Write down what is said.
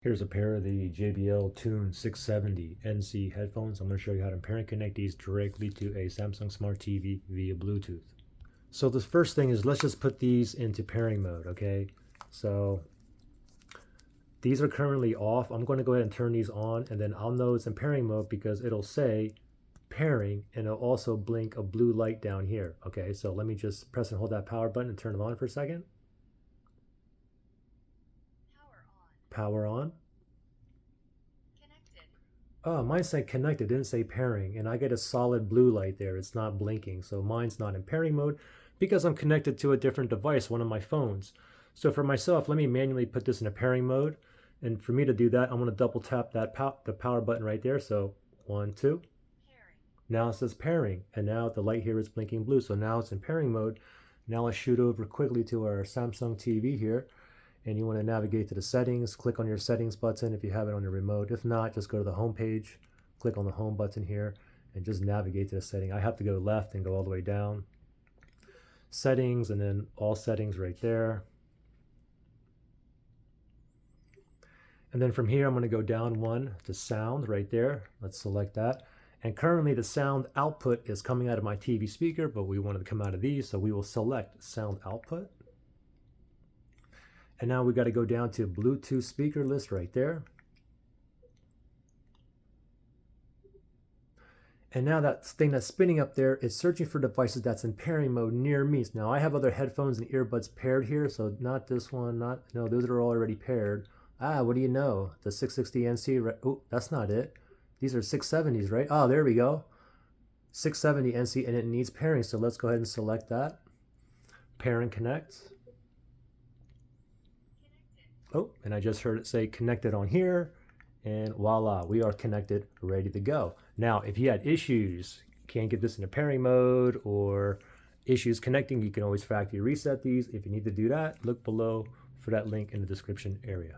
Here's a pair of the JBL Tune 670 NC headphones. I'm going to show you how to pair and connect these directly to a Samsung Smart TV via Bluetooth. So the first thing is, let's just put these into pairing mode, okay? So these are currently off. I'm going to go ahead and turn these on, and then I'll know it's in pairing mode because it'll say pairing, and it'll also blink a blue light down here, okay? So let me just press and hold that power button and turn them on for a second. Power on. Connected. Oh, mine said connected, didn't say pairing, and I get a solid blue light there. It's not blinking, so mine's not in pairing mode because I'm connected to a different device, one of my phones. So for myself, let me manually put this in a pairing mode, and for me to do that, I'm going to double tap that the power button right there. So 1, 2. Pairing. Now it says pairing, and now the light here is blinking blue, so now it's in pairing mode. Now let's shoot over quickly to our Samsung TV here. And you want to navigate to the settings, click on your settings button if you have it on your remote. If not, just go to the home page, click on the home button here, and just navigate to the setting. I have to go left and go all the way down. Settings, and then all settings right there. And then from here, I'm going to go down one to sound right there. Let's select that. And currently the sound output is coming out of my TV speaker, but we wanted to come out of these, so we will select sound output. And now we got to go down to Bluetooth speaker list right there. And now that thing that's spinning up there is searching for devices that's in pairing mode near me. So now I have other headphones and earbuds paired here, so not this one, no, those are already paired. Ah, what do you know? The 660 NC, oh, that's not it. These are 670s, right? Oh, there we go. 670 NC, and it needs pairing, so let's go ahead and select that. Pair and connect. Oh, and I just heard it say connected on here, and voila, we are connected, ready to go. Now, if you had issues, can't get this into pairing mode, or issues connecting, you can always factory reset these. If you need to do that, look below for that link in the description area.